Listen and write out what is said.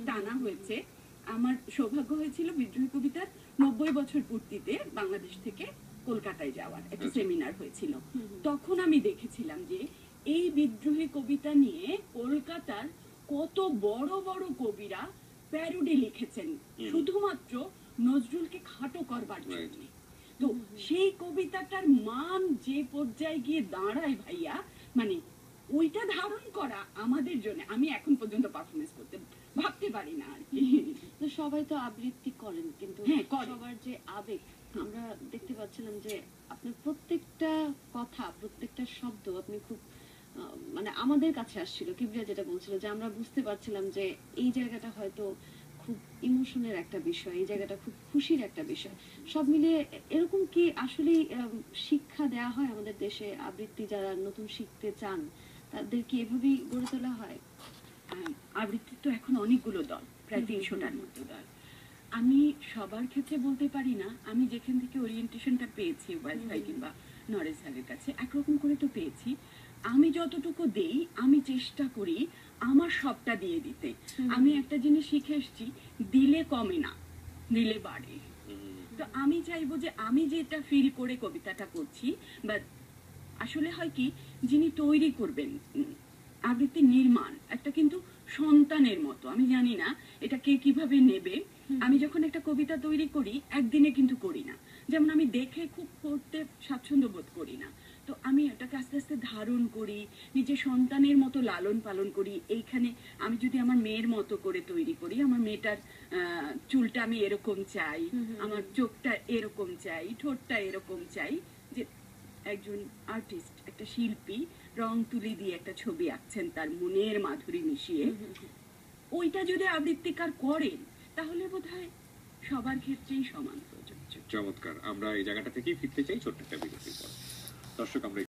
টানা হয়েছে। আমার সৌভাগ্য হয়েছিল বিদ্রোহী কবিতার 90 বছর পূর্তিতে বাংলাদেশ থেকে কলকাতায় যাওয়ার একটা সেমিনার হয়েছিল। তখন আমি দেখেছিলাম যে এই বিদ্রোহী কবিতা নিয়ে কলকাতার কত বড় বড় কবিরা প্যারোডি লিখেছেন শুধুমাত্র নজরুলকে খাটো করবার জন্য। তো সেই কবিতাটার মান যে পর্যায়ে গিয়ে দাঁড়ায় ভাইয়া, মানে ওইটা ধারণ করা আমাদের জন্য, আমি এখন পর্যন্ত পারফরমেন্স করতে ভাবতে পারি না আর কি। তো সবাই তো আবৃত্তি করেন, কিন্তু সবার যে আবেগ, আমরা দেখতে পাচ্ছিলাম যে আপনার প্রত্যেকটা কথা, প্রত্যেকটা শব্দ আপনি খুব মানে আমাদের কাছে আসছিল। কিবরিয়া যেটা বলছিল যে আমরা বুঝতে পারছিলাম যে এই জায়গাটা হয়তো খুব ইমোশনের একটা বিষয়, এই জায়গাটা খুব খুশির একটা বিষয়। সব মিলিয়ে এরকম কি আসলে শিক্ষা দেওয়া হয় আমাদের দেশে? আবৃত্তি যারা নতুন শিখতে চান তাদের কি এভাবেই গড়ে তোলা হয়? আবৃত্তির তো এখন অনেকগুলো দল, প্রায় 300টার মতো দল। আমি সবার ক্ষেত্রে বলতে পারি না। আমি যেখান থেকে ওরিয়েন্টেশনটা পেয়েছি ওয়াইজ ভাই কিংবা নরেশ স্যারের কাছে, একরকম করে তো পেয়েছি। আমি যতটুকু দেই আমি চেষ্টা করি আমার সবটা দিয়ে দিতে। আমি একটা জিনিস শিখে এসেছি, দিলে কমে না, দিলে বাড়ে। তো আমি চাইবো যে আমি যেটা ফিল করে কবিতাটা করছি, বা আসলে হয় কি, যিনি তৈরি করবেন আবৃত্তি নির্মাণ একটা কিন্তু সন্তানের মতো। আমি জানি না এটা কে কিভাবে নেবে। আমি যখন একটা কবিতা তৈরি করি একদিনে কিন্তু করি না, যেমন আমি দেখে খুব পড়তে স্বাচ্ছন্দ্য বোধ করি না। তো আমি এটাকে আস্তে আস্তে ধারণ করি, নিজের সন্তানের মতো লালন পালন করি। এইখানে আমি যদি আমার মেয়ের মতো করে তৈরি করি, আমার মেয়েটার চুলটা আমি এরকম চাই, আমার চোখটা এরকম চাই, ঠোঁটটা এরকম চাই, যে একজন আর্টিস্ট, একটা শিল্পী রং তুলি দিয়ে একটা ছবি আঁকছেন তার মনের মাধুরী মিশিয়ে, ওইটা যদি আবৃত্তিকার করেন তাহলে বোধহয় সবার ক্ষেত্রেই সমান প্রযোজ্য। চমৎকার। আমরা এই জায়গাটা থেকেই ফিরতে চাই ছোট্ট একটা বিরতির পর। দর্শক, আমরা